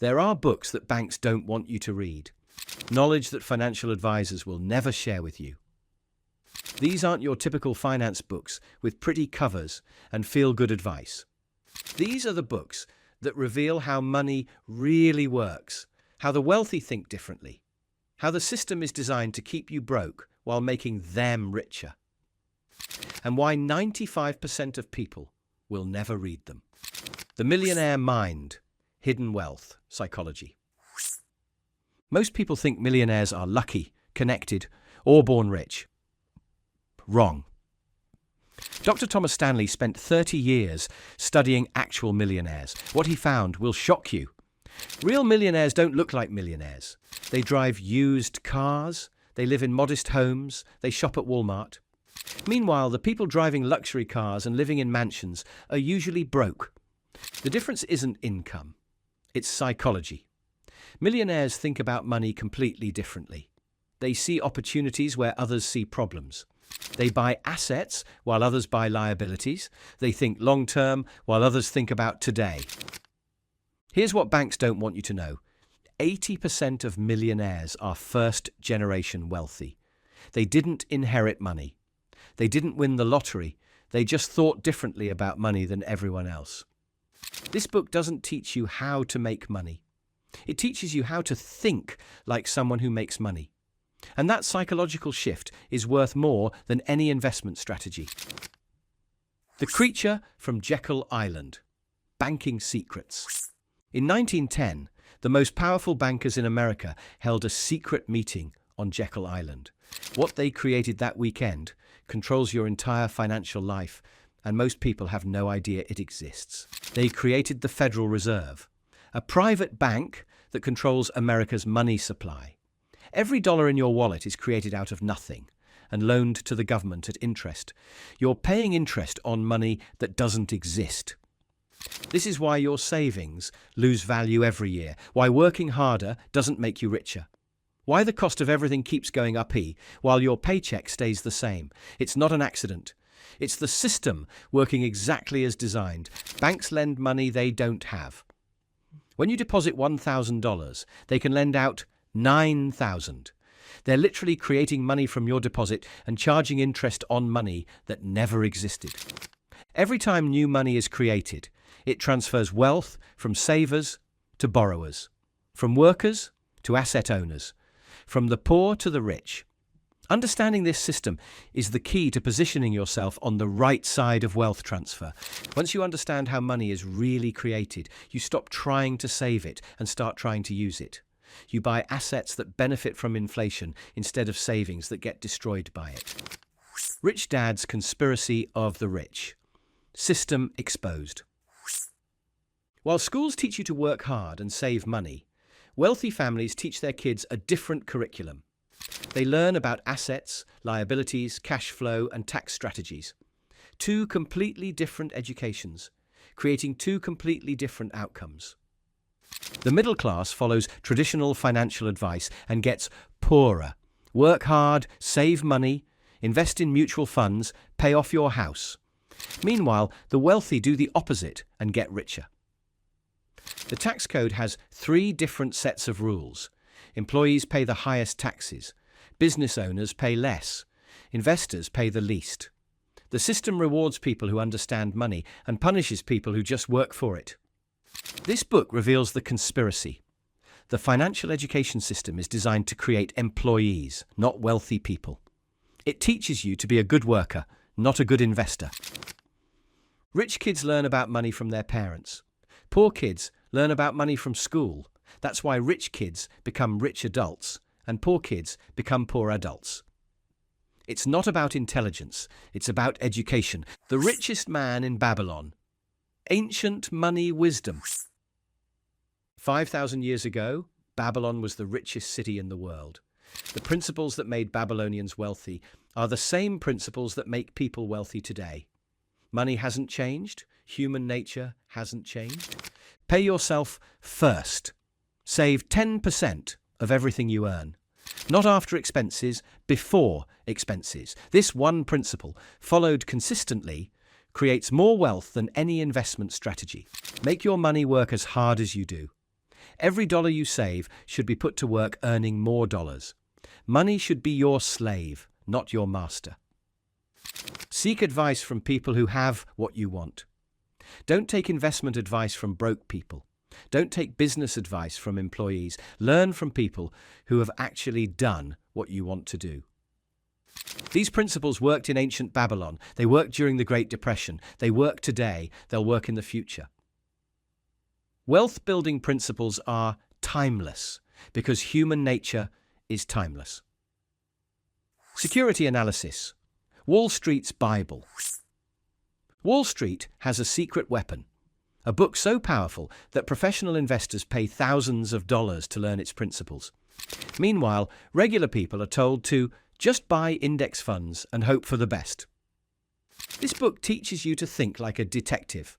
There are books that banks don't want you to read, knowledge that financial advisors will never share with you. These aren't your typical finance books with pretty covers and feel-good advice. These are the books that reveal how money really works, how the wealthy think differently, how the system is designed to keep you broke while making them richer, and why 95% of people will never read them. The Millionaire Mind, Hidden Wealth Psychology. Most people think millionaires are lucky, connected, or born rich. Wrong. Dr. Thomas Stanley spent 30 years studying actual millionaires. What he found will shock you. Real millionaires don't look like millionaires. They drive used cars, they live in modest homes, they shop at Walmart. Meanwhile, the people driving luxury cars and living in mansions are usually broke. The difference isn't income, it's psychology. Millionaires think about money completely differently. They see opportunities where others see problems. They buy assets while others buy liabilities. They think long-term while others think about today. Here's what banks don't want you to know. 80% of millionaires are first-generation wealthy. They didn't inherit money. They didn't win the lottery. They just thought differently about money than everyone else. This book doesn't teach you how to make money. It teaches you how to think like someone who makes money. And that psychological shift is worth more than any investment strategy. The Creature from Jekyll Island. Banking Secrets. In 1910, the most powerful bankers in America held a secret meeting on Jekyll Island. What they created that weekend controls your entire financial life, and most people have no idea it exists. They created the Federal Reserve, a private bank that controls America's money supply. Every dollar in your wallet is created out of nothing and loaned to the government at interest. You're paying interest on money that doesn't exist. This is why your savings lose value every year, why working harder doesn't make you richer, why the cost of everything keeps going up while your paycheck stays the same. It's not an accident. It's the system working exactly as designed. Banks lend money they don't have. When you deposit $1,000, they can lend out $9,000. They're literally creating money from your deposit and charging interest on money that never existed. Every time new money is created, it transfers wealth from savers to borrowers, from workers to asset owners, from the poor to the rich. Understanding this system is the key to positioning yourself on the right side of wealth transfer. Once you understand how money is really created, you stop trying to save it and start trying to use it. You buy assets that benefit from inflation instead of savings that get destroyed by it. Rich Dad's Conspiracy of the Rich. System exposed. While schools teach you to work hard and save money, wealthy families teach their kids a different curriculum. They learn about assets, liabilities, cash flow, and tax strategies. Two completely different educations, creating two completely different outcomes. The middle class follows traditional financial advice and gets poorer. Work hard, save money, invest in mutual funds, pay off your house. Meanwhile, the wealthy do the opposite and get richer. The tax code has 3 different sets of rules. Employees pay the highest taxes. Business owners pay less. Investors pay the least. The system rewards people who understand money and punishes people who just work for it. This book reveals the conspiracy. The financial education system is designed to create employees, not wealthy people. It teaches you to be a good worker, not a good investor. Rich kids learn about money from their parents. Poor kids learn about money from school. That's why rich kids become rich adults and poor kids become poor adults. It's not about intelligence, it's about education. The richest man in Babylon. Ancient money wisdom. 5,000 years ago, Babylon was the richest city in the world. The principles that made Babylonians wealthy are the same principles that make people wealthy today. Money hasn't changed. Human nature hasn't changed. Pay yourself first. Save 10% of everything you earn. Not after expenses, before expenses. This one principle, followed consistently, creates more wealth than any investment strategy. Make your money work as hard as you do. Every dollar you save should be put to work earning more dollars. Money should be your slave, not your master. Seek advice from people who have what you want. Don't take investment advice from broke people. Don't take business advice from employees. Learn from people who have actually done what you want to do. These principles worked in ancient Babylon. They worked during the Great Depression. They work today. They'll work in the future. Wealth-building principles are timeless because human nature is timeless. Security analysis. Wall Street's Bible. Wall Street has a secret weapon, a book so powerful that professional investors pay thousands of dollars to learn its principles. Meanwhile, regular people are told to just buy index funds and hope for the best. This book teaches you to think like a detective.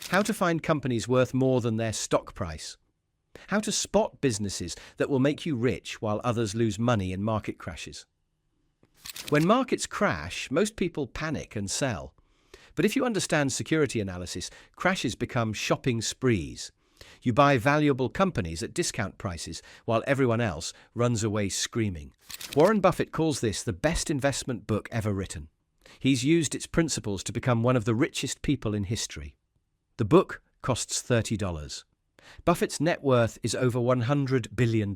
How to find companies worth more than their stock price. How to spot businesses that will make you rich while others lose money in market crashes. When markets crash, most people panic and sell. But if you understand security analysis, crashes become shopping sprees. You buy valuable companies at discount prices while everyone else runs away screaming. Warren Buffett calls this the best investment book ever written. He's used its principles to become one of the richest people in history. The book costs $30. Buffett's net worth is over $100 billion.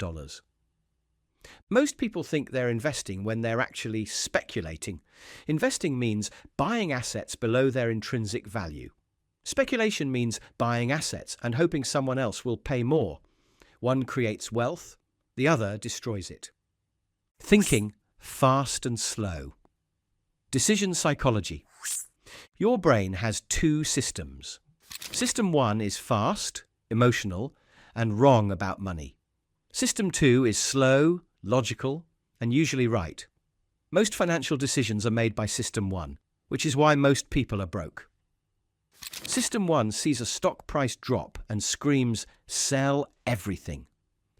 Most people think they're investing when they're actually speculating. Investing means buying assets below their intrinsic value. Speculation means buying assets and hoping someone else will pay more. One creates wealth, the other destroys it. Thinking fast and slow. Decision psychology. Your brain has two systems. System 1 is fast, emotional, and wrong about money. System 2 is slow, logical, and usually right. Most financial decisions are made by System 1, which is why most people are broke. System 1 sees a stock price drop and screams, "Sell everything."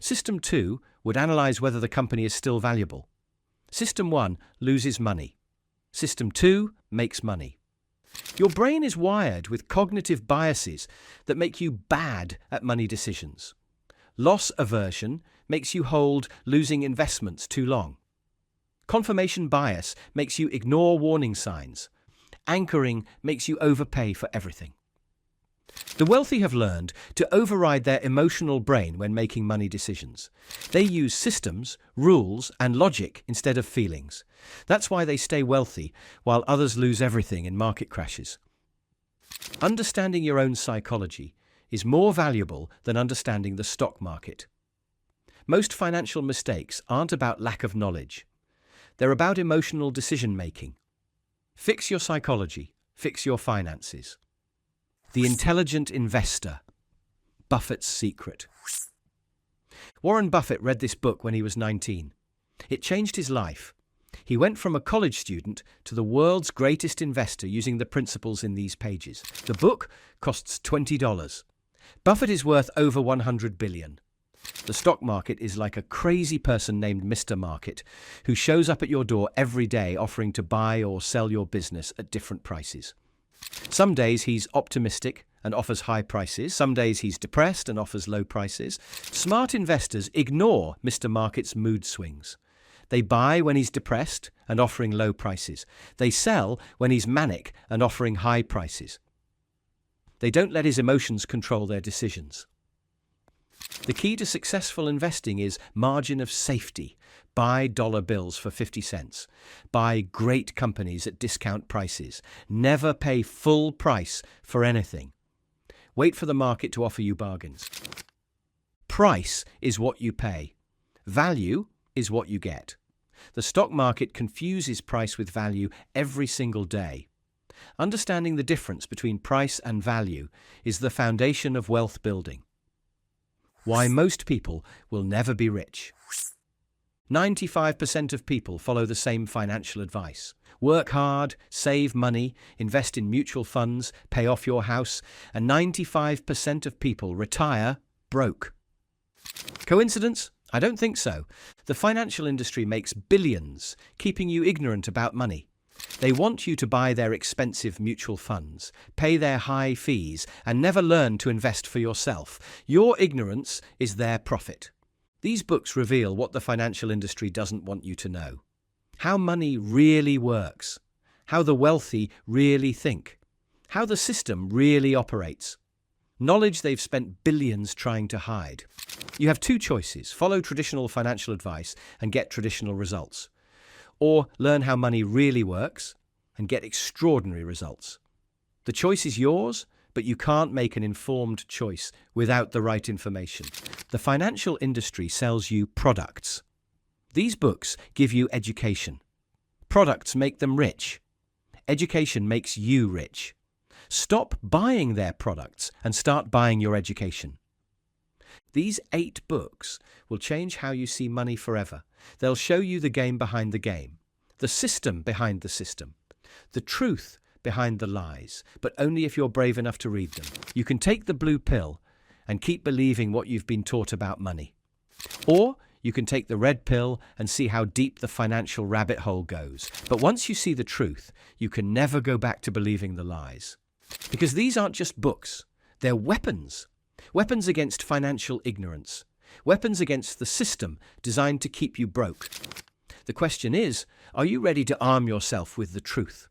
System 2 would analyze whether the company is still valuable. System 1 loses money. System 2 makes money. Your brain is wired with cognitive biases that make you bad at money decisions. Loss aversion makes you hold losing investments too long. Confirmation bias makes you ignore warning signs. Anchoring makes you overpay for everything. The wealthy have learned to override their emotional brain when making money decisions. They use systems, rules, and logic instead of feelings. That's why they stay wealthy while others lose everything in market crashes. Understanding your own psychology is more valuable than understanding the stock market. Most financial mistakes aren't about lack of knowledge. They're about emotional decision-making. Fix your psychology. Fix your finances. The Intelligent Investor. Buffett's Secret. Warren Buffett read this book when he was 19. It changed his life. He went from a college student to the world's greatest investor using the principles in these pages. The book costs $20. Buffett is worth over $100 billion. The stock market is like a crazy person named Mr. Market who shows up at your door every day offering to buy or sell your business at different prices. Some days he's optimistic and offers high prices. Some days he's depressed and offers low prices. Smart investors ignore Mr. Market's mood swings. They buy when he's depressed and offering low prices. They sell when he's manic and offering high prices. They don't let his emotions control their decisions. The key to successful investing is margin of safety. Buy dollar bills for 50 cents. Buy great companies at discount prices. Never pay full price for anything. Wait for the market to offer you bargains. Price is what you pay. Value is what you get. The stock market confuses price with value every single day. Understanding the difference between price and value is the foundation of wealth building. Why most people will never be rich. 95% of people follow the same financial advice. Work hard, save money, invest in mutual funds, pay off your house, and 95% of people retire broke. Coincidence? I don't think so. The financial industry makes billions, keeping you ignorant about money. They want you to buy their expensive mutual funds, pay their high fees, and never learn to invest for yourself. Your ignorance is their profit. These books reveal what the financial industry doesn't want you to know. How money really works. How the wealthy really think. How the system really operates. Knowledge they've spent billions trying to hide. You have two choices: follow traditional financial advice and get traditional results, or learn how money really works and get extraordinary results. The choice is yours, but you can't make an informed choice without the right information. The financial industry sells you products. These books give you education. Products make them rich. Education makes you rich. Stop buying their products and start buying your education. These 8 books will change how you see money forever. They'll show you the game behind the game, the system behind the system, the truth behind the lies, but only if you're brave enough to read them. You can take the blue pill and keep believing what you've been taught about money. Or you can take the red pill and see how deep the financial rabbit hole goes. But once you see the truth, you can never go back to believing the lies. Because these aren't just books, they're weapons. Weapons against financial ignorance. Weapons against the system designed to keep you broke. The question is, are you ready to arm yourself with the truth?